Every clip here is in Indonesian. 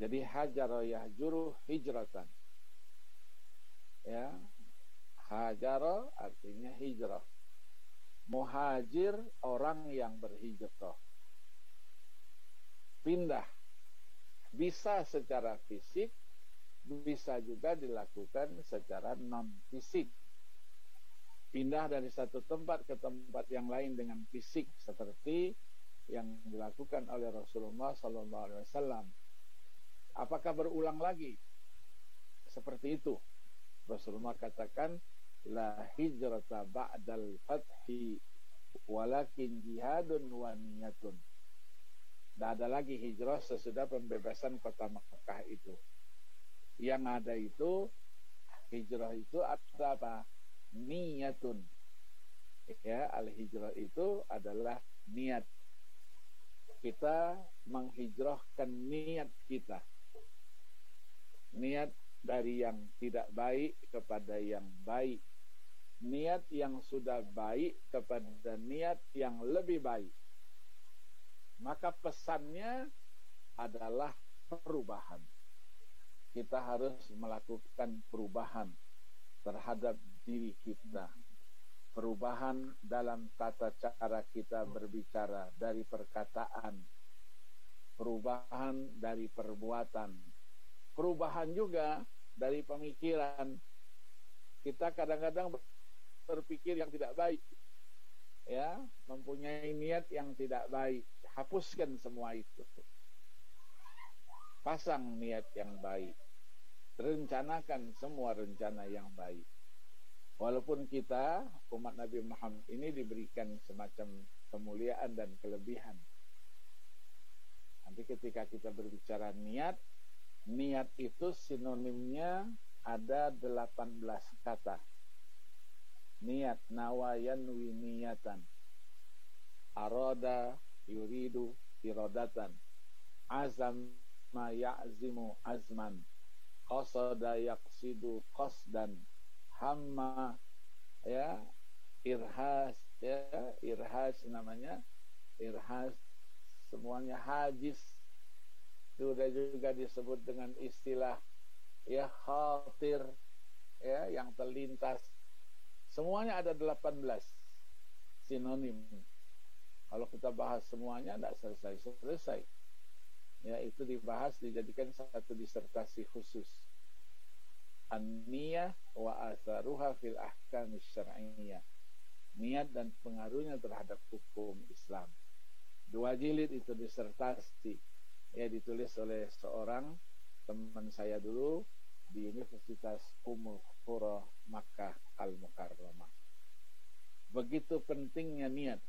Jadi hajara yahjuru hijratan. Ya, hajara artinya hijrah. Muhajir orang yang berhijrah. Pindah. Bisa secara fisik, bisa juga dilakukan secara non-fisik. Pindah dari satu tempat ke tempat yang lain dengan fisik, seperti yang dilakukan oleh Rasulullah SAW. Apakah berulang lagi? Seperti itu. Rasulullah katakan, la hijrata ba'dal fathi walakin jihadun wa niyatun. Tidak ada lagi hijrah sesudah pembebasan kota Makkah itu. Yang ada itu, hijrah itu ada apa? Niyatun. Ya, al-hijrah itu adalah niat. Kita menghijrahkan niat kita. Niat dari yang tidak baik kepada yang baik. Niat yang sudah baik kepada niat yang lebih baik. Maka pesannya adalah perubahan. Kita harus melakukan perubahan terhadap diri kita. Perubahan dalam tata cara kita berbicara, dari perkataan. Perubahan dari perbuatan. Perubahan juga dari pemikiran. Kita kadang-kadang berpikir yang tidak baik. Ya, mempunyai niat yang tidak baik. Hapuskan semua itu. Pasang niat yang baik. Rencanakan semua rencana yang baik. Walaupun kita, umat Nabi Muhammad ini diberikan semacam kemuliaan dan kelebihan. Nanti ketika kita berbicara niat, niat itu sinonimnya ada 18 kata. Niat, nawayan winiyatan. Aroda, yuridu, irodatan. Azam, ya'zimu azman. Qasada yaqsidu qasdan. Hamma, ya, irhas, ya, irhas namanya, irhas, semuanya hajis, sudah juga disebut dengan istilah ya khatir, ya, yang terlintas. Semuanya ada 18 sinonim. Kalau kita bahas semuanya tidak selesai. Ya, itu dibahas, dijadikan satu disertasi khusus. An-niyah wa atharuha fil ahkam syar'iyyah. Niat dan pengaruhnya terhadap hukum Islam. 2 jilid itu disertasi. Ya, ditulis oleh seorang teman saya dulu di Universitas Ummul Qura Makkah Al-Mukarramah. Begitu pentingnya niat.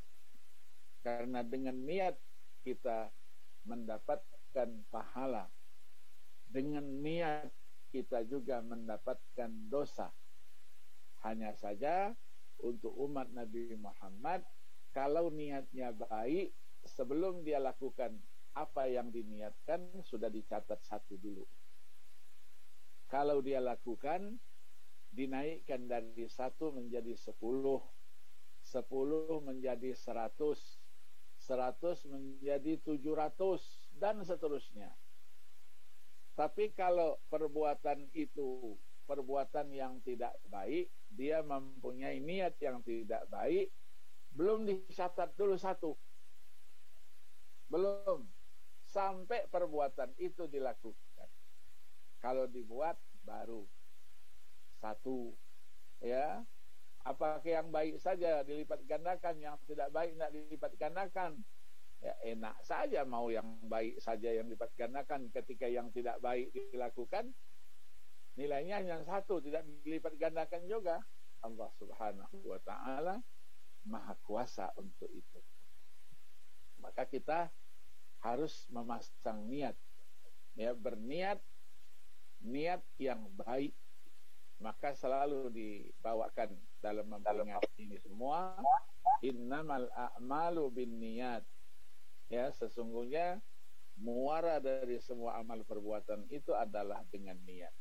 Karena dengan niat kita mendapatkan pahala. Dengan niat kita juga mendapatkan dosa. Hanya saja untuk umat Nabi Muhammad, kalau niatnya baik, sebelum dia lakukan apa yang diniatkan, sudah dicatat 1 dulu. Kalau dia lakukan, dinaikkan dari 1 menjadi 10, 10 menjadi 100, 100 menjadi 700, dan seterusnya. Tapi kalau perbuatan itu perbuatan yang tidak baik, dia mempunyai niat yang tidak baik, belum dicatat dulu 1. Belum. Sampai perbuatan itu dilakukan. Kalau dibuat, baru 1. Ya. Apakah yang baik saja dilipat gandakan, yang tidak baik tidak dilipat gandakan? Ya, enak saja mau yang baik saja yang dilipat gandakan, ketika yang tidak baik dilakukan, nilainya hanya 1, tidak dilipat gandakan juga. Allah Subhanahu wa ta'ala Maha Kuasa untuk itu. Maka kita harus memasang niat. Ya, berniat, niat yang baik. Maka selalu dibawakan dalam memperingati ini semua, innamal a'malu binniyat. Ya, sesungguhnya muara dari semua amal perbuatan itu adalah dengan niat.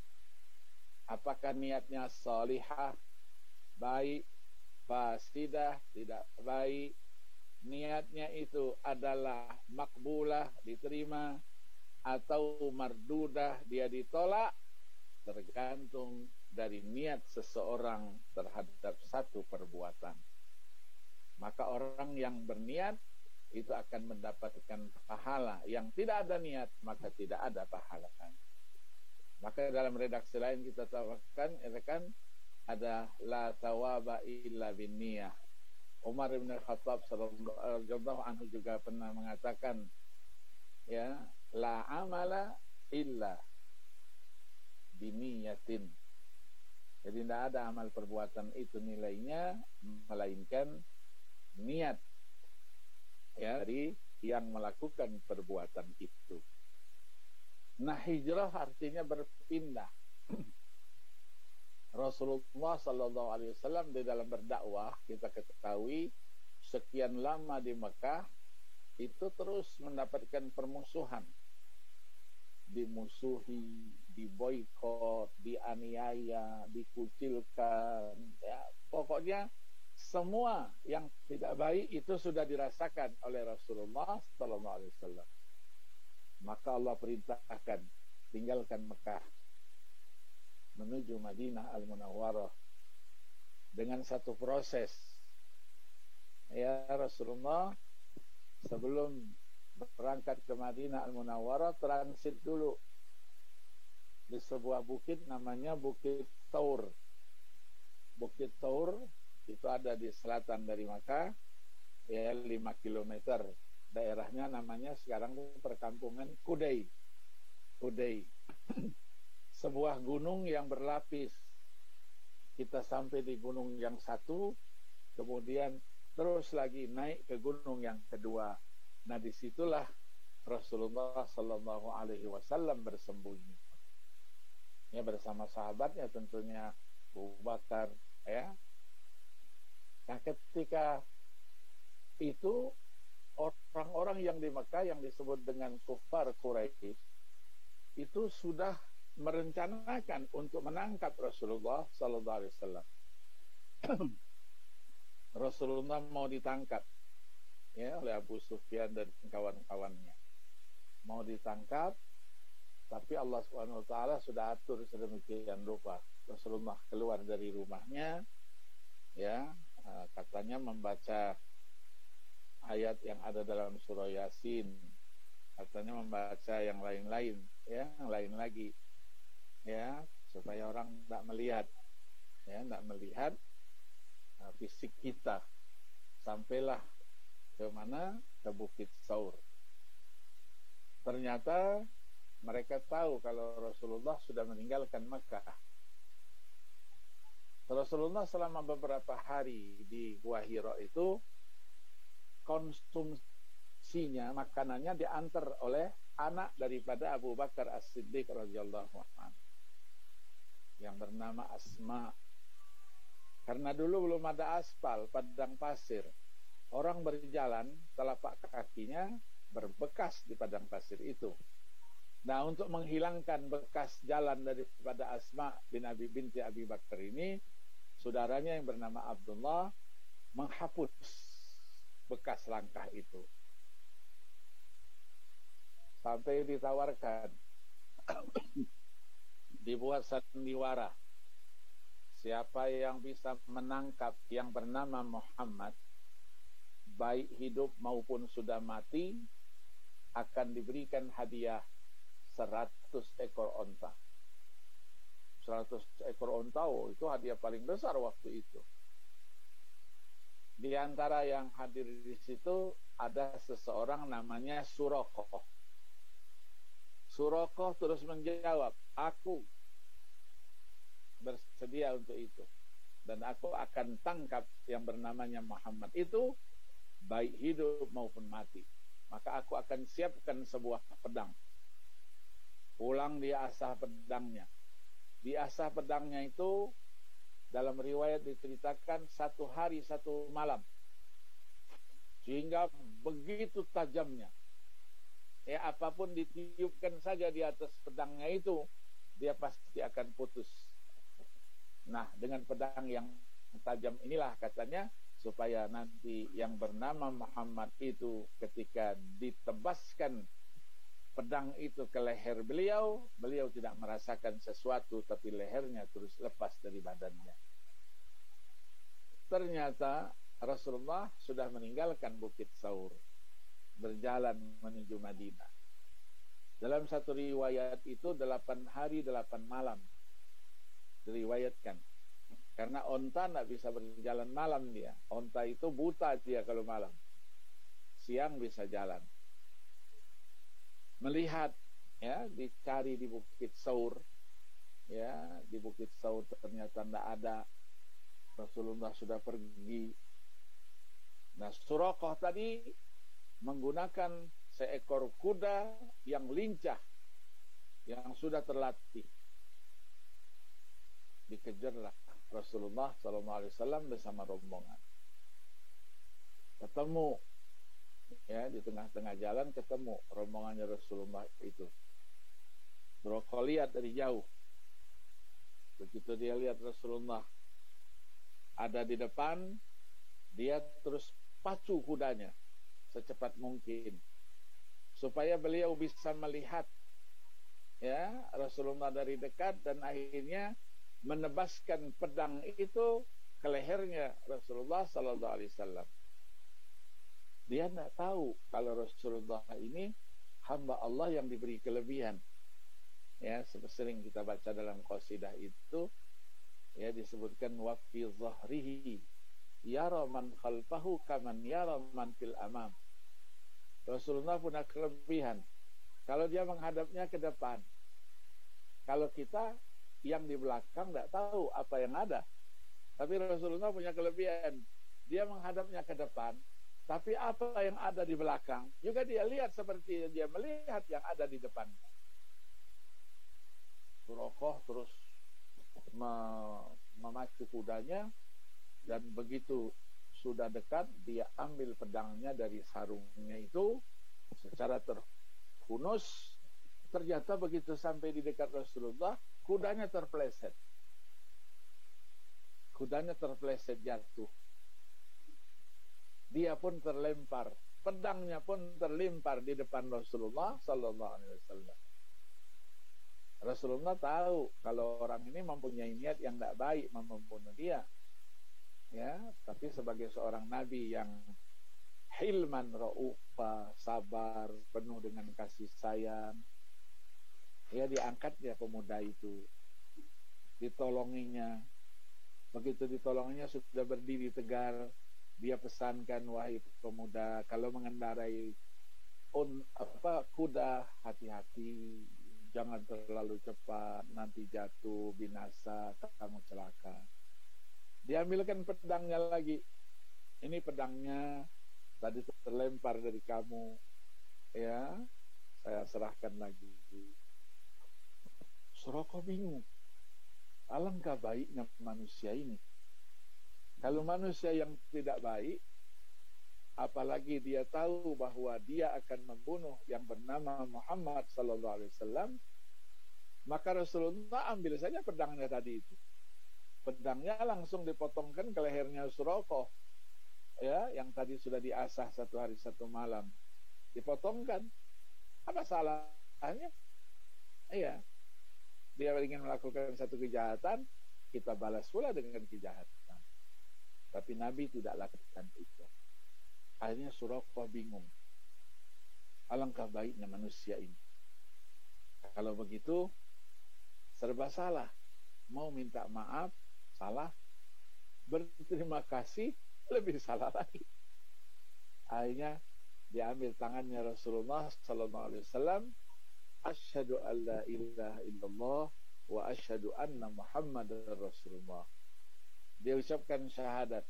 Apakah niatnya salihah, baik, fasidah, tidak baik, niatnya itu adalah makbulah, diterima, atau mardudah, dia ditolak, tergantung dari niat seseorang terhadap satu perbuatan. Maka orang yang berniat itu akan mendapatkan pahala. Yang tidak ada niat, maka tidak ada pahala. Maka dalam redaksi lain kita tawarkan, ada la tawaba illa bin niyah. Umar bin Khattab radhiyallahu anhu juga pernah mengatakan, ya, la amala illa biniyatin. Jadi tidak ada amal perbuatan itu nilainya melainkan niat, ya, dari yang melakukan perbuatan itu. Nah, hijrah artinya berpindah. Rasulullah Sallallahu Alaihi Wasallam di dalam berdakwah, kita ketahui sekian lama di Mekah itu terus mendapatkan permusuhan, dimusuhi, diboikot, dianiaya, dikucilkan, ya, pokoknya semua yang tidak baik itu sudah dirasakan oleh Rasulullah Sallallahu Alaihi Wasallam. Maka Allah perintahkan tinggalkan Mekah menuju Madinah Al-Munawwarah dengan satu proses. Ya, Rasulullah sebelum berangkat ke Madinah Al-Munawwarah transit dulu di sebuah bukit namanya Bukit Taur. Bukit Taur itu ada di selatan dari Makkah, ya, 5 km. Daerahnya namanya sekarang perkampungan Kudai. Kudai. Sebuah gunung yang berlapis. Kita sampai di gunung yang satu, kemudian terus lagi naik ke gunung yang kedua. Nah, disitulah Rasulullah Sallallahu Alaihi Wasallam bersembunyi. Ya, bersama sahabatnya tentunya, Abu Bakar, ya. Nah, ketika itu orang-orang yang di Mekah yang disebut dengan kufar Quraisy itu sudah merencanakan untuk menangkap Rasulullah Sallallahu Alaihi Wasallam. Rasulullah mau ditangkap, ya, oleh Abu Sufyan dan kawan-kawannya. Mau ditangkap, tapi Allah Subhanahu Wa Taala sudah atur sedemikian rupa. Rasulullah keluar dari rumahnya, ya, katanya membaca ayat yang ada dalam surah Yasin, katanya membaca yang lain-lain, ya, yang lain lagi, ya, supaya orang tidak melihat, ya, tidak melihat fisik kita. Sampailah ke mana? Ke Bukit Taur. Ternyata mereka tahu kalau Rasulullah sudah meninggalkan Mekah. Rasulullah selama beberapa hari di Gua Hira itu konsumsinya, makanannya diantar oleh anak daripada Abu Bakar As-Siddiq radhiyallahu anhu yang bernama Asma. Karena dulu belum ada aspal, padang pasir. Orang berjalan, telapak kakinya berbekas di padang pasir itu. Nah, untuk menghilangkan bekas jalan daripada Asma binti Abi Bakar ini, saudaranya yang bernama Abdullah menghapus bekas langkah itu. Sampai ditawarkan, dibuat sandiwara. Siapa yang bisa menangkap yang bernama Muhammad, baik hidup maupun sudah mati, akan diberikan hadiah 100 ekor onta. 100 ekor onta, oh, itu hadiah paling besar waktu itu. Di antara yang hadir di situ ada seseorang namanya Suraqah. Suraqah terus menjawab, aku bersedia untuk itu, dan aku akan tangkap yang bernamanya Muhammad itu baik hidup maupun mati. Maka aku akan siapkan sebuah pedang. Pulang dia asah pedangnya. Di asah pedangnya itu dalam riwayat diceritakan 1 hari 1 malam, sehingga begitu tajamnya, ya, apapun ditiupkan saja di atas pedangnya itu, dia pasti akan putus. Nah, dengan pedang yang tajam inilah katanya, supaya nanti yang bernama Muhammad itu ketika ditebaskan pedang itu ke leher beliau, beliau tidak merasakan sesuatu, tapi lehernya terus lepas dari badannya. Ternyata Rasulullah sudah meninggalkan Bukit Saur, berjalan menuju Madinah. Dalam satu riwayat itu 8 hari 8 malam diriwayatkan. Karena onta tidak bisa berjalan malam dia. Onta itu buta dia kalau malam. Siang bisa jalan. Melihat, ya, dicari di Bukit Saur, ya, di Bukit Saur ternyata tidak ada. Rasulullah sudah pergi. Nah, Suraqah tadi menggunakan seekor kuda yang lincah, yang sudah terlatih. Dikejarlah Rasulullah SAW bersama rombongan. Ketemu, ya, di tengah-tengah jalan ketemu rombongannya Rasulullah itu. Suraqah lihat dari jauh. Begitu dia lihat Rasulullah ada di depan, dia terus pacu kudanya secepat mungkin supaya beliau bisa melihat, ya, Rasulullah dari dekat, dan akhirnya menebaskan pedang itu ke lehernya Rasulullah SAW. Dia tidak tahu kalau Rasulullah ini hamba Allah yang diberi kelebihan. Ya, sering kita baca dalam qasidah itu, ya, disebutkan wa fi dhahrihi yara man khalfahu kaman yara man fil amam. Rasulullah punya kelebihan. Kalau dia menghadapnya ke depan. Kalau kita yang di belakang tidak tahu apa yang ada. Tapi Rasulullah punya kelebihan. Dia menghadapnya ke depan. Tapi apa yang ada di belakang juga dia lihat seperti dia melihat yang ada di depan. Suraqah terus memacu kudanya, dan begitu sudah dekat dia ambil pedangnya dari sarungnya itu secara terhunus. Ternyata begitu sampai di dekat Rasulullah, kudanya terpleset. Kudanya terpleset jatuh. Dia pun terlempar, pedangnya pun terlempar di depan Rasulullah sallallahu alaihi wasallam. Rasulullah tahu kalau orang ini mempunyai niat yang tidak baik membunuh dia. Ya, tapi sebagai seorang nabi yang hilman ra'ufa, sabar, penuh dengan kasih sayang, ya, diangkatnya pemuda itu, ditolonginya. Begitu ditolonginya sudah berdiri tegar, dia pesankan, wahai pemuda, kalau mengendarai kuda, hati-hati, jangan terlalu cepat, nanti jatuh, binasa, kamu celaka. Diambilkan pedangnya lagi. Ini pedangnya tadi terlempar dari kamu, ya, saya serahkan lagi. Suraqah bingung. Alangkah baiknya manusia ini. Kalau manusia yang tidak baik, apalagi dia tahu bahwa dia akan membunuh yang bernama Muhammad SAW, maka Rasulullah ambil saja pedangnya tadi itu. Pedangnya langsung dipotongkan ke lehernya Suraqah, ya, yang tadi sudah diasah 1 hari 1 malam. Dipotongkan. Apa salahnya? Iya. Dia ingin melakukan satu kejahatan, kita balas pula dengan kejahatan. Tapi Nabi tidak lakukan itu. Akhirnya Suraqah bingung. Alangkah baiknya manusia ini. Kalau begitu, serba salah. Mau minta maaf, salah. Berterima kasih, lebih salah lagi. Akhirnya diambil tangannya Rasulullah SAW. Asyhadu an la ilaha illallah wa asyhadu anna Muhammadar Rasulullah. Dia ucapkan syahadat.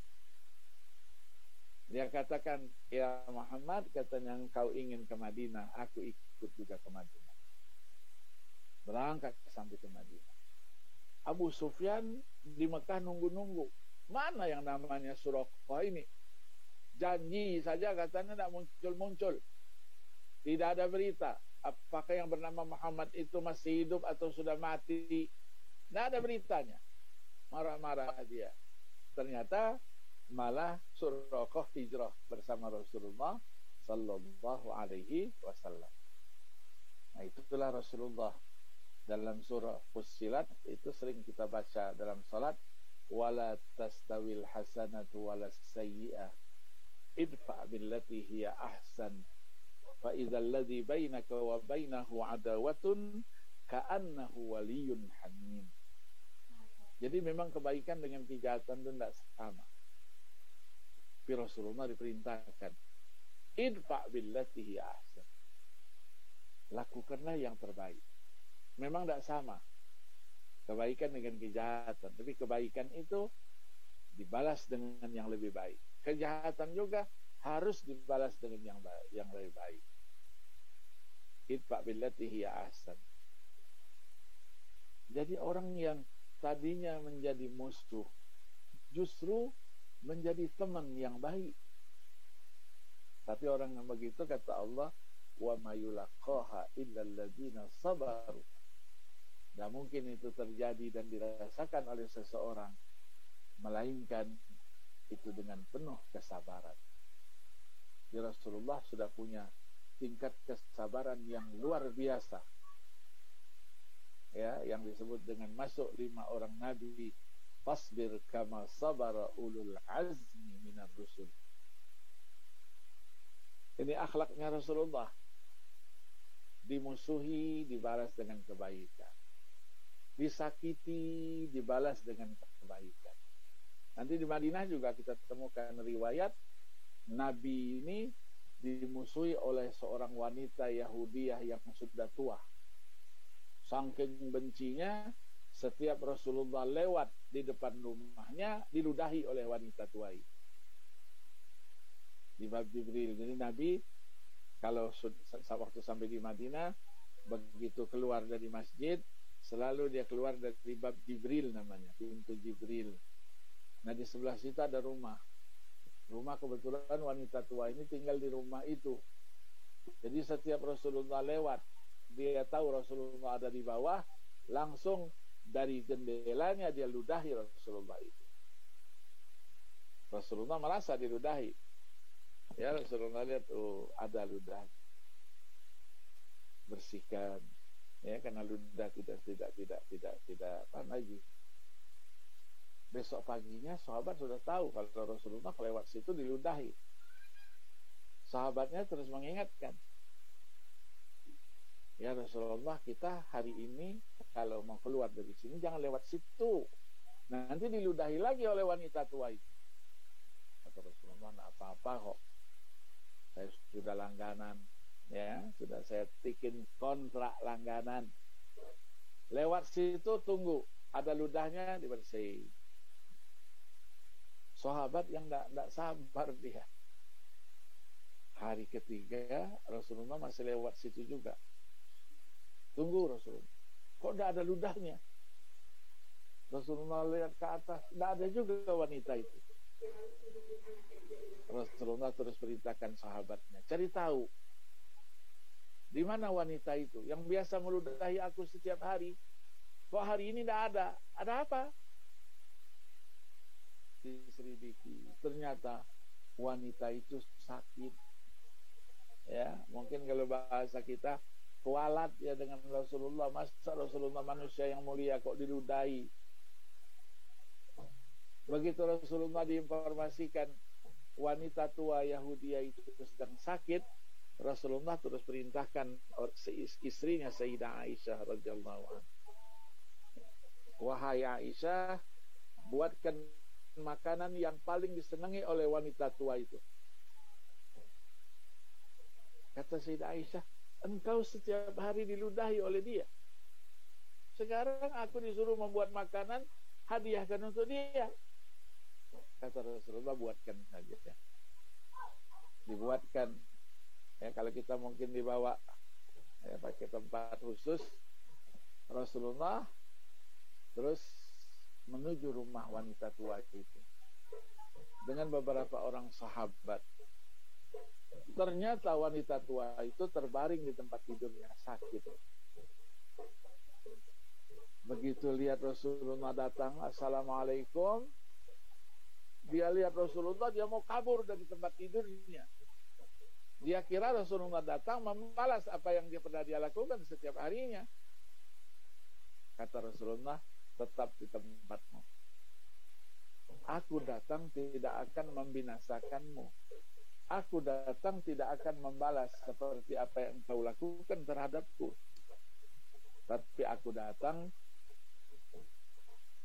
Dia katakan, ya Muhammad, katanya engkau ingin ke Madinah, aku ikut juga ke Madinah. Berangkat sampai ke Madinah. Abu Sufyan di Mekah nunggu-nunggu. Mana yang namanya Suraqah ini? Janji saja katanya tidak muncul-muncul. Tidak ada berita. Apakah yang bernama Muhammad itu masih hidup atau sudah mati? Tidak ada beritanya. Marah-marah dia. Ternyata malah Suraqah hijrah bersama Rasulullah sallallahu alaihi wasallam. Nah, itulah Rasulullah dalam surah Fussilat itu sering kita baca dalam salat, wala tastawil hasanatu wala sayyi'ah idfa billati hiya ahsan fa idzal ladzi bainaka wa bainahu adawatun ka'annahu waliyyun hamim. Jadi memang kebaikan dengan kejahatan itu tidak sama. Tapi Rasulullah diperintahkan, idfa billati hiya ahsan. Lakukanlah yang terbaik. Memang tidak sama kebaikan dengan kejahatan, tapi kebaikan itu dibalas dengan yang lebih baik. Kejahatan juga harus dibalas dengan yang lebih baik. Idfa billati hiya ahsan. Jadi orang yang tadinya menjadi musuh justru menjadi teman yang baik. Tapi orang yang begitu, kata Allah, wa mayulaqaha illal ladzina sabaru. Tidak mungkin itu terjadi dan dirasakan oleh seseorang melainkan itu dengan penuh kesabaran. Di Rasulullah sudah punya tingkat kesabaran yang luar biasa, ya, yang disebut dengan masuk 5 orang nabi, fasbir kama sabara ulul azmi minar rusul. Ini akhlaknya Rasulullah. Dimusuhi dibalas dengan kebaikan, disakiti dibalas dengan kebaikan. Nanti di Madinah juga kita temukan riwayat Nabi ini dimusuhi oleh seorang wanita Yahudiyah yang sudah tua. Saking bencinya, setiap Rasulullah lewat di depan rumahnya diludahi oleh wanita tua itu. Di bab Jibril. Jadi Nabi kalau waktu sampai di Madinah, begitu keluar dari masjid, selalu dia keluar dari bab Jibril namanya, pintu Jibril. Nah, di sebelah situ ada rumah. Rumah kebetulan wanita tua ini tinggal di rumah itu. Jadi setiap Rasulullah lewat, dia tahu Rasulullah ada di bawah, langsung dari jendelanya dia ludahi Rasulullah itu. Rasulullah merasa diludahi. Ya, Rasulullah lihat, oh, ada ludah. Bersihkan. Ya, karena ludah tidak apa lagi. Besok paginya sahabat sudah tahu kalau Rasulullah lewat situ diludahi. Sahabatnya terus mengingatkan, ya Rasulullah, kita hari ini kalau mau keluar dari sini jangan lewat situ. Nah, nanti diludahi lagi oleh wanita tua itu. Kata Rasulullah, enggak apa-apa kok. Saya sudah langganan, ya, sudah saya bikin kontrak langganan. Lewat situ tunggu, ada ludahnya dibersihin. Sahabat yang tidak sabar dia. Hari ketiga Rasulullah masih lewat situ juga. Tunggu Rasulullah, kok tidak ada ludahnya? Rasulullah lihat ke atas, tidak ada juga wanita itu. Rasulullah terus perintahkan sahabatnya, cari tahu di mana wanita itu yang biasa meludahi aku setiap hari. Kok hari ini tidak ada? Ada apa? Diselidiki, ternyata wanita itu sakit. Ya, mungkin kalau bahasa kita kualat ya dengan Rasulullah. Masa Rasulullah manusia yang mulia kok diludahi? Begitu Rasulullah diinformasikan wanita tua Yahudiyah itu sedang sakit, Rasulullah terus perintahkan istrinya Sayyidah Aisyah radhiyallahu anha, wahai Aisyah, buatkan makanan yang paling disenangi oleh wanita tua itu. Kata Sayyidah Aisyah, engkau setiap hari diludahi oleh dia. Sekarang aku disuruh membuat makanan, hadiahkan untuk dia. Kata Rasulullah, buatkan saja. Dibuatkan. Ya, kalau kita mungkin dibawa ya, pakai tempat khusus, Rasulullah terus menuju rumah wanita tua itu dengan beberapa orang sahabat. Ternyata wanita tua itu terbaring di tempat tidurnya, sakit. Begitu lihat Rasulullah datang, assalamualaikum, dia lihat Rasulullah, dia mau kabur dari tempat tidurnya. Dia kira Rasulullah datang membalas apa yang dia lakukan setiap harinya. Kata Rasulullah, tetap di tempatmu. Aku datang tidak akan membinasakanmu. Aku datang tidak akan membalas seperti apa yang kau lakukan terhadapku. Tapi aku datang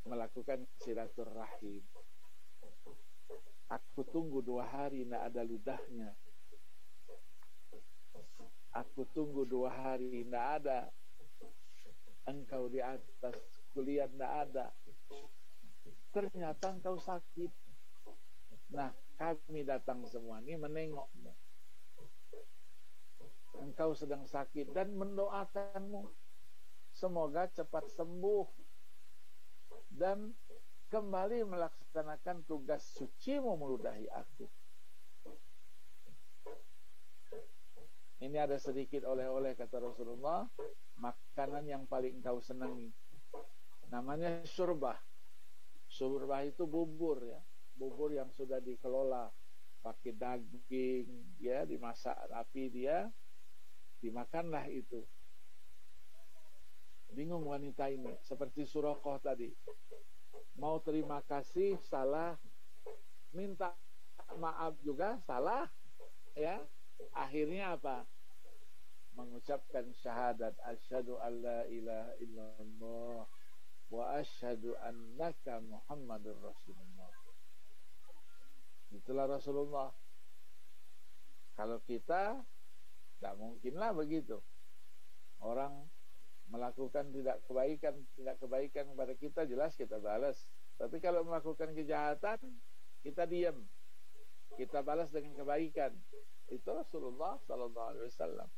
melakukan silaturahim. Aku tunggu 2 hari tidak ada ludahnya. Aku tunggu 2 hari tidak ada engkau di atas, kuliah tidak ada. Ternyata engkau sakit. Nah, kami datang semua ini menengokmu. Engkau sedang sakit dan mendoakanmu. Semoga cepat sembuh dan kembali melaksanakan tugas sucimu meludahi aku. Ini ada sedikit oleh-oleh, kata Rasulullah, makanan yang paling engkau senangi. Namanya syurbah. Syurbah itu bubur ya. Bubur yang sudah dikelola pakai daging ya, dimasak api dia, dimakanlah itu. Bingung wanita ini, seperti Suraqah tadi. Mau terima kasih salah, minta maaf juga salah, ya. Akhirnya apa? Mengucapkan syahadat asyhadu alla ilaha illallah wa asyhadu annaka Muhammadur Rasulullah. Itulah Rasulullah. Kalau kita tidak mungkinlah begitu. Orang melakukan tidak kebaikan kepada kita, jelas kita balas. Tapi kalau melakukan kejahatan, kita diam. Kita balas dengan kebaikan. Itu Rasulullah sallallahu alaihi wasallam.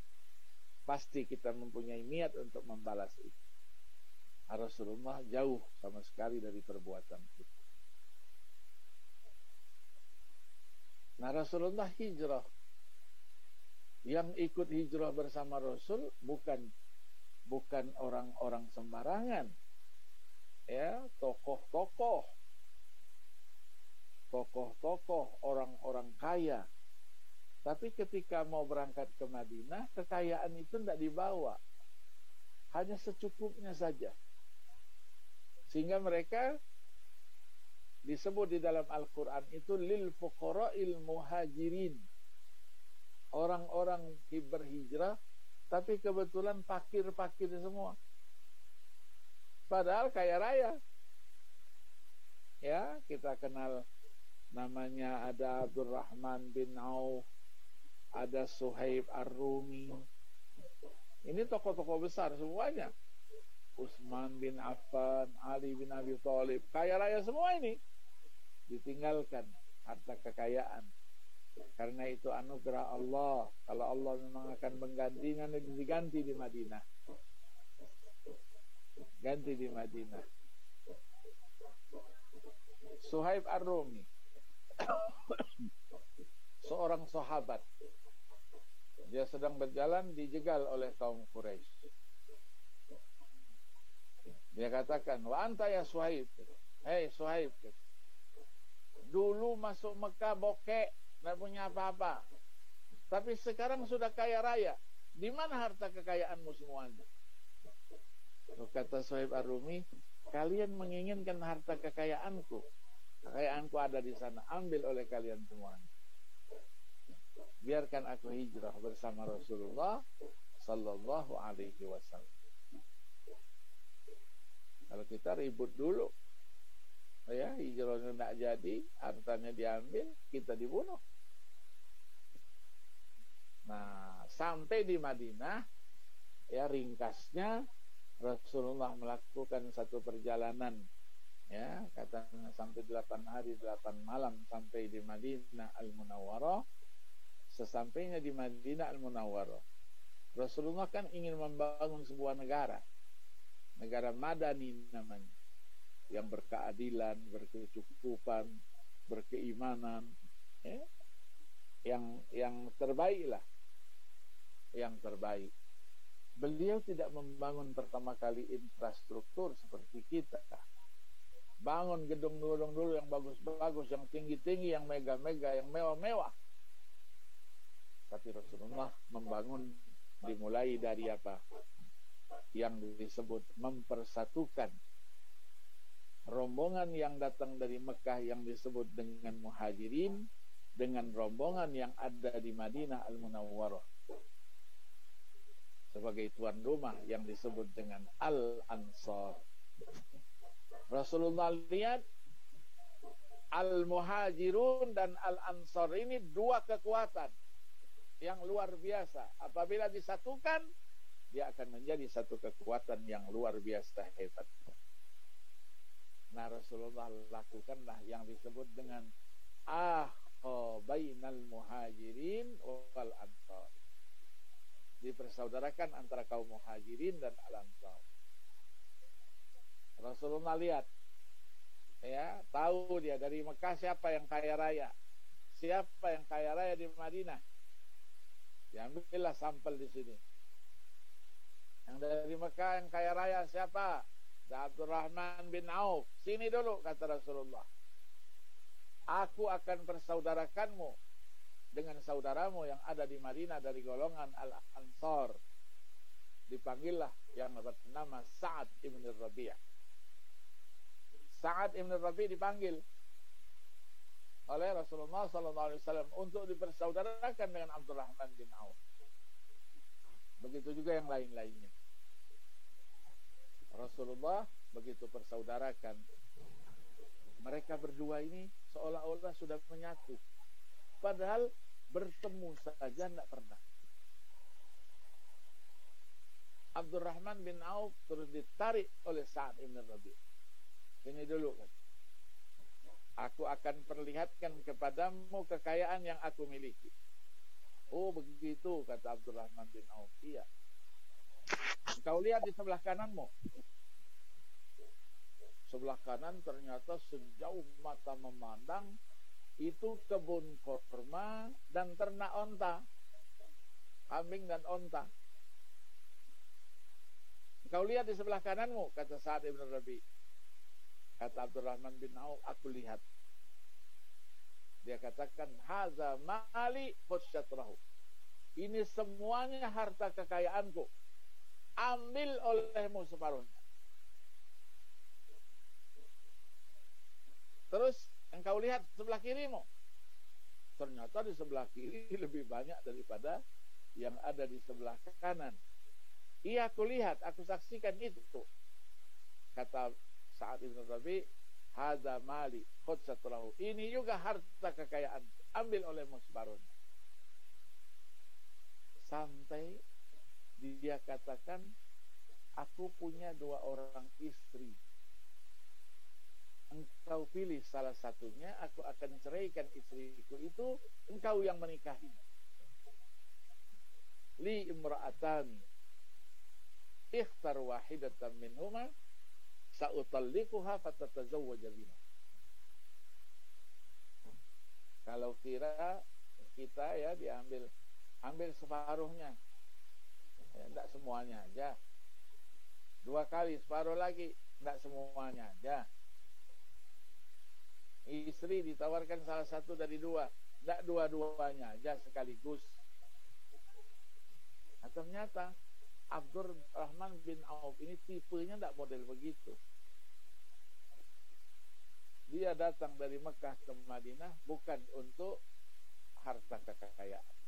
Pasti kita mempunyai niat untuk membalas itu. Rasulullah jauh sama sekali dari perbuatan itu. Nah, Rasulullah hijrah. Yang ikut hijrah bersama Rasul bukan orang-orang sembarangan. Ya, tokoh-tokoh, orang-orang kaya. Tapi ketika mau berangkat ke Madinah, kekayaan itu tidak dibawa. Hanya secukupnya saja. Sehingga mereka disebut di dalam Al-Quran itu lil fuqara'il muhajirin. Orang-orang berhijrah, tapi kebetulan fakir-fakir semua. Padahal kaya raya. Ya, kita kenal namanya ada Abdurrahman bin Auf, ada Suhaib Ar-Rumi. Ini tokoh-tokoh besar semuanya. Utsman bin Affan, Ali bin Abi Thalib, kaya raya semua ini. Ditinggalkan harta kekayaan. Karena itu anugerah Allah. Kalau Allah memang akan menggantinya, diganti di Madinah. Ganti di Madinah. Suhaib Ar-Rumi, seorang sahabat. Dia sedang berjalan, dijegal oleh kaum Quraisy. Dia katakan, wa anta ya Suhaib. Hei Suhaib, dulu masuk Mekah bokek, tidak punya apa-apa. Tapi sekarang sudah kaya raya. Di mana harta kekayaanmu semuanya? Kata Suhaib Ar-Rumi, kalian menginginkan harta kekayaanku. Kekayaanku ada di sana. Ambil oleh kalian semuanya. Biarkan aku hijrah bersama Rasulullah sallallahu alaihi wasallam. Kalau kita ribut dulu, ya, hijrahnya tidak jadi, hartanya diambil, kita dibunuh. Nah, sampai di Madinah, ya, ringkasnya Rasulullah melakukan satu perjalanan, ya, katanya sampai 8 hari 8 malam sampai di Madinah Al-Munawwarah. Sesampainya di Madinah Al-Munawwarah, Rasulullah kan ingin membangun sebuah negara Madani namanya, yang berkeadilan, berkecukupan, berkeimanan, ya, yang terbaik lah, yang terbaik. Beliau tidak membangun pertama kali infrastruktur seperti kita. Bangun gedung-gedung dulu yang bagus-bagus, yang tinggi-tinggi, yang mega-mega, yang mewah-mewah. Tapi Rasulullah membangun dimulai dari apa? Yang disebut mempersatukan rombongan yang datang dari Mekah yang disebut dengan Muhajirin dengan rombongan yang ada di Madinah Al-Munawwarah sebagai tuan rumah yang disebut dengan Al-Ansar. Rasulullah lihat Al-Muhajirun dan Al-Ansar ini dua kekuatan yang luar biasa. Apabila disatukan, dia akan menjadi satu kekuatan yang luar biasa hebat. Nah, Rasulullah lakukanlah yang disebut dengan bainal muhajirin wal ansar. Dipersaudarakan antara kaum muhajirin dan al-ansar. Rasulullah lihat, ya, tahu dia dari Mekah siapa yang kaya raya, siapa yang kaya raya di Madinah. Diambillah sampel di sini. Yang dari Mekah yang kaya raya siapa? Abdurrahman bin Auf. Sini dulu, kata Rasulullah. Aku akan persaudarakanmu dengan saudaramu yang ada di Madinah dari golongan Al-Ansar. Dipanggillah yang bernama Sa'ad ibn Rabi'. Sa'ad ibn Rabi' dipanggil oleh Rasulullah SAW untuk dipersaudarakan dengan Abdurrahman bin Auf. Begitu juga yang lain-lainnya. Rasulullah begitu persaudarakan. Mereka berdua ini seolah-olah sudah menyatu. Padahal bertemu saja tidak pernah. Abdurrahman bin Auf terus ditarik oleh Sa'ad ibn Rabi'. Ini dulu kan. Aku akan perlihatkan kepadamu kekayaan yang aku miliki. Oh begitu, kata Abdurrahman bin Auf. Iya. Kau lihat di sebelah kananmu. Sebelah kanan ternyata sejauh mata memandang itu kebun kurma dan ternak onta. Kambing dan onta. Kau lihat di sebelah kananmu, kata Sa'ad ibn Rabi'. Kata Abdurrahman bin Auf, aku lihat. Dia katakan, haza mali khusyatrahu. Ini semuanya harta kekayaanku. Ambil olehmu separuhnya. Terus engkau lihat sebelah kirimu. Ternyata di sebelah kiri lebih banyak daripada yang ada di sebelah kanan. Iya, aku lihat, aku saksikan itu. Kata Sa'ad ibn Rabi', hadza mali khudsatrahu. Ini juga harta kekayaan. Ambil olehmu separuhnya. Sampai dia katakan, aku punya 2 orang istri. Engkau pilih salah satunya, aku akan ceraikan istriku itu, engkau yang menikahinya. Li imra'atani ikhtar wahidatan minhuma sa'utalliquha fatatazawwaja biha. Kalau kira kita ya ambil separuhnya. Ya, enggak semuanya aja. 2 kali separuh lagi, enggak semuanya aja. Istri ditawarkan salah satu dari 2, enggak dua-duanya aja sekaligus. Nah, ternyata Abdurrahman bin Auf ini tipenya enggak model begitu. Dia datang dari Mekah ke Madinah bukan untuk harta kekayaan.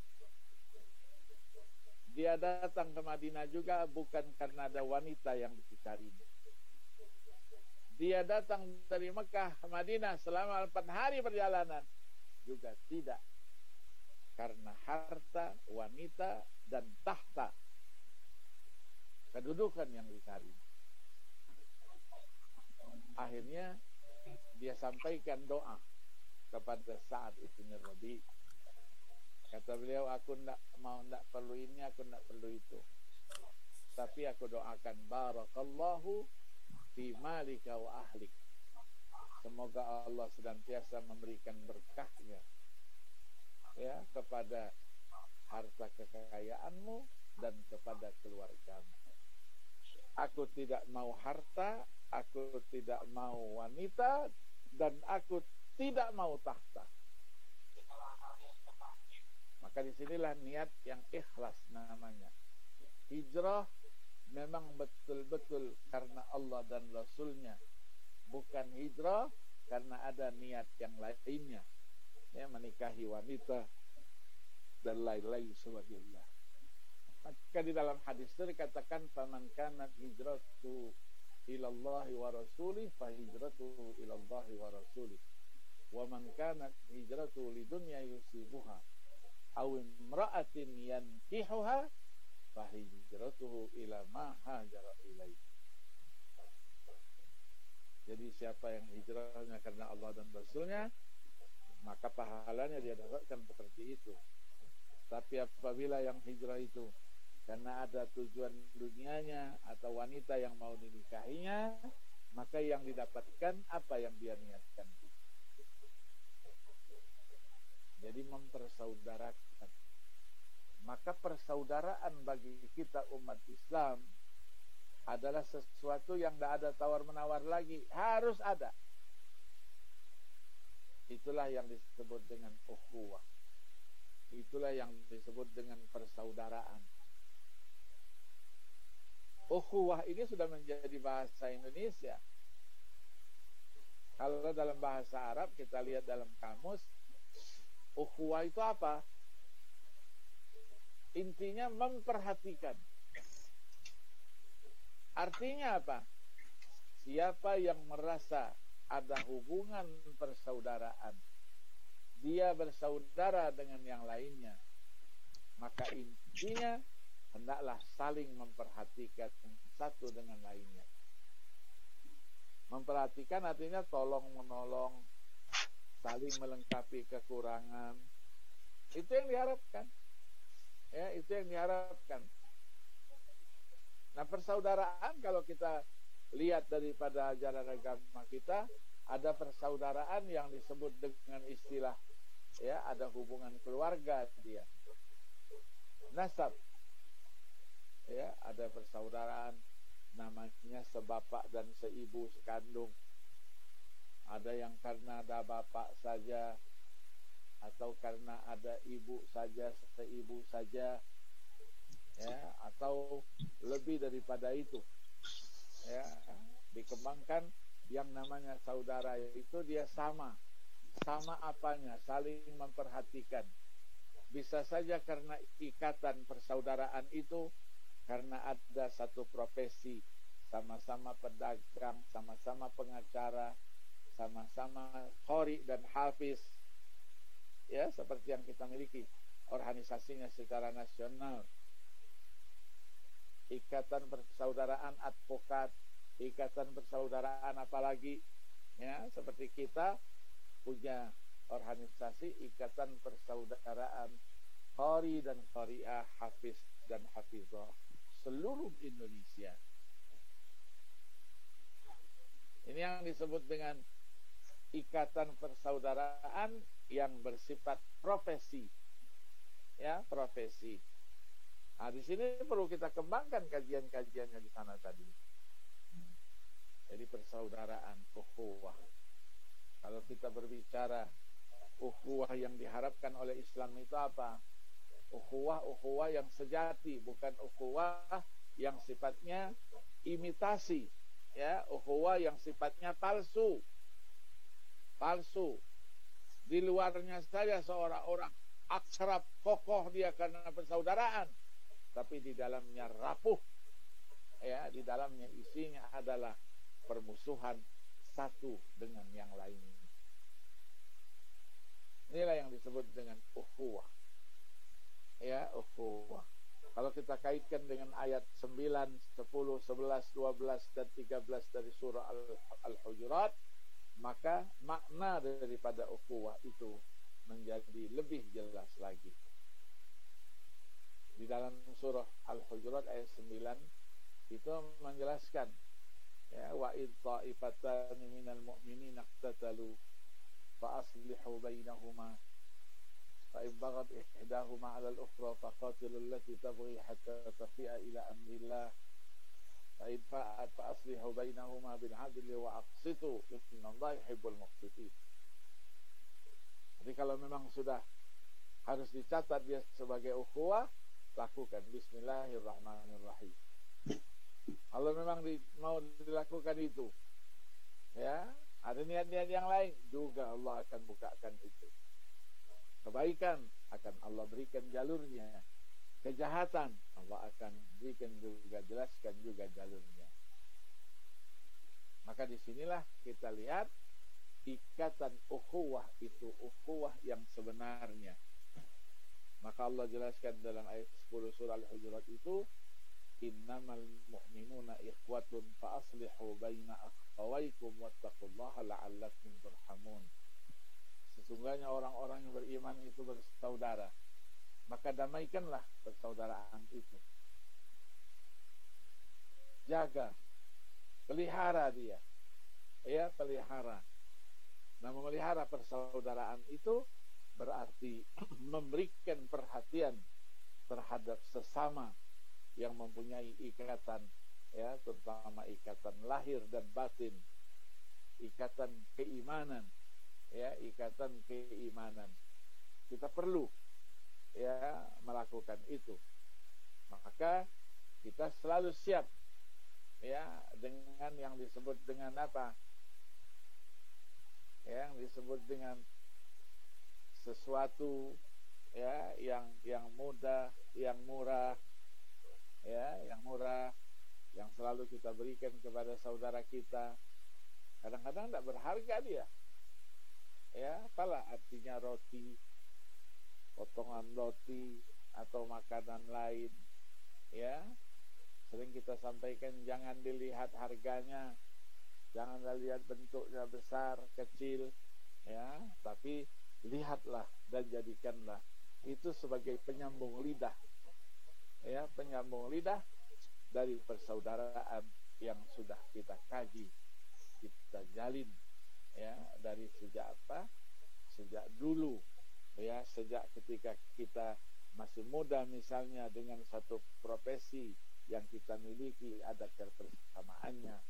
Dia datang ke Madinah juga bukan karena ada wanita yang dicarinya. Dia datang dari Mekah ke Madinah selama 4 hari perjalanan juga tidak karena harta, wanita, dan tahta, kedudukan yang dicari. Akhirnya dia sampaikan doa kepada Sa'ad ibn Rabi'. Kata beliau, aku tidak perlu ini, aku tidak perlu itu. Tapi aku doakan, barakallahu fi malika wa ahlik. Semoga Allah senantiasa memberikan berkahnya ya kepada harta kekayaanmu dan kepada keluargamu. Aku tidak mau harta, aku tidak mau wanita, dan aku tidak mau tahta. Maka disinilah niat yang ikhlas namanya. Hijrah memang betul-betul karena Allah dan Rasulnya, bukan hijrah karena ada niat yang lainnya, ya, menikahi wanita dan lain-lain sebagainya. Maka di dalam hadis itu dikatakan faman kanat hijratu ilallahi wa rasulih fa hijratuhu ilallahi wa rasulih wa man kanat hijratu lidunya yusibuha aw imra'atin yankihuha fa hijratuhu ila ma hajara ilaihi. Jadi siapa yang hijrahnya karena Allah dan Rasulnya, maka pahalanya dia dapatkan seperti itu. Tapi apabila yang hijrah itu karena ada tujuan dunianya atau wanita yang mau dinikahinya, maka yang didapatkan apa yang dia niatkan. Jadi mempersaudarakan. Maka persaudaraan bagi kita umat Islam adalah sesuatu yang tidak ada tawar-menawar lagi. Harus ada. Itulah yang disebut dengan ukhuwah. Itulah yang disebut dengan persaudaraan. Ukhuwah ini sudah menjadi bahasa Indonesia. Kalau dalam bahasa Arab kita lihat dalam kamus, ukhuwah itu apa? Intinya memperhatikan. Artinya apa? Siapa yang merasa ada hubungan persaudaraan, dia bersaudara dengan yang lainnya, maka intinya hendaklah saling memperhatikan satu dengan lainnya. Memperhatikan artinya tolong-menolong, saling melengkapi kekurangan. Itu yang diharapkan. Ya, itu yang diharapkan. Nah, persaudaraan kalau kita lihat daripada ajaran agama kita, ada persaudaraan yang disebut dengan istilah, ya, ada hubungan keluarga dia. Nasab. Ya, ada persaudaraan namanya sebapak dan seibu sekandung. Ada yang karena ada bapak saja, atau karena ada ibu saja, seibu saja, ya, atau lebih daripada itu. Ya, dikembangkan yang namanya saudara itu dia sama apanya, saling memperhatikan. Bisa saja karena ikatan persaudaraan itu karena ada satu profesi, sama-sama pedagang, sama-sama pengacara, sama-sama qori dan hafiz, ya, seperti yang kita miliki organisasinya secara nasional. Ikatan persaudaraan advokat, ikatan persaudaraan apalagi, ya, seperti kita punya organisasi ikatan persaudaraan qori dan qariah, hafiz dan hafizah seluruh Indonesia. Ini yang disebut dengan ikatan persaudaraan yang bersifat profesi, ya, profesi. Nah, di sini perlu kita kembangkan kajian-kajiannya di sana tadi. Jadi persaudaraan, ukhuwah. Kalau kita berbicara ukhuwah yang diharapkan oleh Islam itu apa? Ukhuwah yang sejati, bukan ukhuwah yang sifatnya imitasi, ya, ukhuwah yang sifatnya palsu. Di luarnya saja seorang akrab, kokoh dia karena persaudaraan, tapi di dalamnya rapuh, ya, di dalamnya isinya adalah permusuhan satu dengan yang lainnya. Inilah yang disebut dengan ukhuwah. Ya, ukhuwah. Kalau kita kaitkan dengan ayat 9, 10, 11, 12 dan 13 dari surah Al-Hujurat, maka makna daripada ukhuwah itu menjadi lebih jelas lagi. Di dalam surah Al-Hujurat ayat 9 itu menjelaskan, ya, wa id ta'ifatan minal mu'minina iqtatalu fa aslihu bainahuma fa in baghat ihdahuma 'ala al-ukhra faqatilu allati tabghi hatta tafi'a ila amrillah fa in fa'at fa aslihu bainahuma bil 'adli wa aqsitu innallaha yuhibbul muqsitin. Jadi kalau memang sudah harus dicatat dia sebagai ukhuwah, lakukan bismillahirrahmanirrahim. Kalau memang mau dilakukan itu, ya, ada niat-niat yang lain juga Allah akan bukakan itu. Kebaikan akan Allah berikan jalurnya. Kejahatan Allah akan berikan juga, jelaskan juga jalurnya. Maka disinilah kita lihat ikatan ukhuwah itu ukhuwah yang sebenarnya. Maka Allah jelaskan dalam ayat 10 surah Al-Hujurat itu, innamal mu'minuna ikhwatun fa aslihu baina akhawaykum wattaqullaha la'allakum turhamun. Sesungguhnya orang-orang yang beriman itu bersaudara, maka damaikanlah persaudaraan itu. Jaga, pelihara dia, ya, pelihara. Nah, memelihara persaudaraan itu berarti memberikan perhatian terhadap sesama yang mempunyai ikatan, ya, terutama ikatan lahir dan batin, ikatan keimanan, ya, ikatan keimanan. Kita perlu, ya, melakukan itu. Maka kita selalu siap, ya, dengan yang disebut dengan apa? Ya, yang disebut dengan sesuatu, ya, yang mudah, yang murah, ya, yang murah, yang selalu kita berikan kepada saudara kita. Kadang-kadang tidak berharga dia, ya, apalah artinya roti, potongan roti atau makanan lain, ya, sering kita sampaikan jangan dilihat harganya, jangan lihat bentuknya besar, kecil, ya, tapi lihatlah dan jadikanlah itu sebagai penyambung lidah, ya, penyambung lidah dari persaudaraan yang sudah kita kaji, kita jalin, ya, dari sejak apa? Sejak dulu, ya, sejak ketika kita masih muda misalnya, dengan satu profesi yang kita miliki ada kebersamaannya,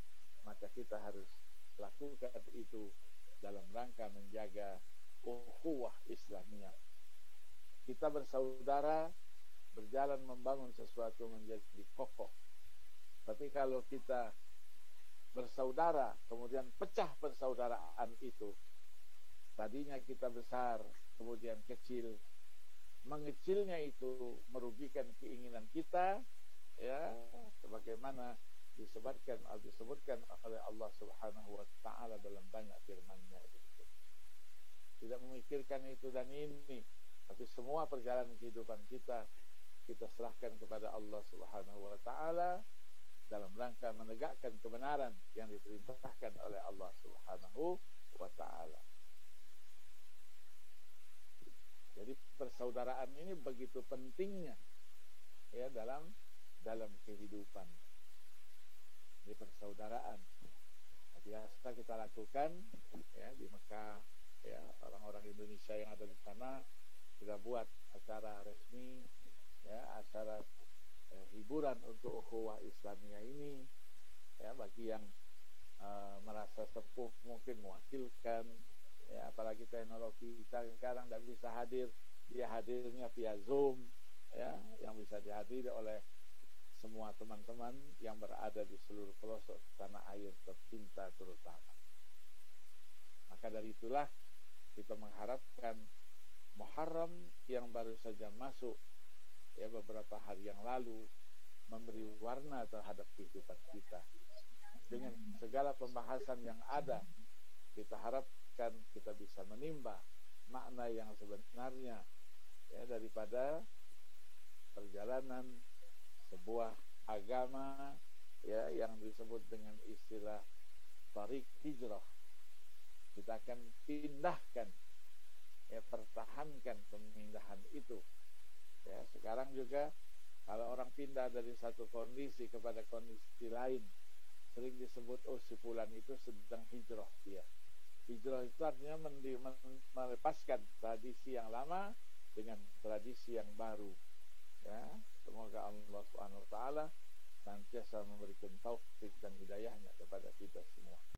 maka kita harus lakukan itu dalam rangka menjaga ukhuwah Islamiyah. Kita bersaudara, berjalan membangun sesuatu menjadi kokoh. Tapi kalau kita bersaudara kemudian pecah persaudaraan itu, tadinya kita besar kemudian kecil, mengecilnya itu merugikan keinginan kita, ya, sebagaimana disebutkan oleh Allah Subhanahu wa taala dalam banyak firman-Nya itu. Tidak memikirkan itu dan ini, tapi semua perjalanan kehidupan kita serahkan kepada Allah Subhanahu wa taala dalam rangka menegakkan kebenaran yang diperintahkan oleh Allah Subhanahu wa taala. Jadi persaudaraan ini begitu pentingnya, ya, dalam kehidupan. Di persaudaraan biasa kita lakukan, ya, di Mekah, ya, orang-orang Indonesia yang ada di sana sudah buat acara resmi, ya, acara hiburan untuk ukhuwah Islamiyah ini, ya, bagi yang merasa sepuh mungkin mewakilkan, ya, apalagi teknologi sekarang tidak bisa hadir, dia hadirnya via Zoom, ya, yang bisa dihadiri oleh semua teman-teman yang berada di seluruh pelosok tanah air tercinta terutama. Maka dari itulah kita mengharapkan Muharram yang baru saja masuk, ya, beberapa hari yang lalu, memberi warna terhadap kehidupan kita. Dengan segala pembahasan yang ada, kita harapkan kita bisa menimba makna yang sebenarnya, ya, daripada perjalanan sebuah agama, ya, yang disebut dengan istilah tarik hijrah. Kita akan pindahkan, ya, pertahankan pemindahan itu, ya. Sekarang juga kalau orang pindah dari satu kondisi kepada kondisi lain, sering disebut, oh, si fulan itu sedang hijrah dia. Hijrah itu artinya melepaskan tradisi yang lama dengan tradisi yang baru, ya. Semoga Allah Subhanahu wa taala senantiasa memberikan taufik dan hidayahnya kepada kita semua.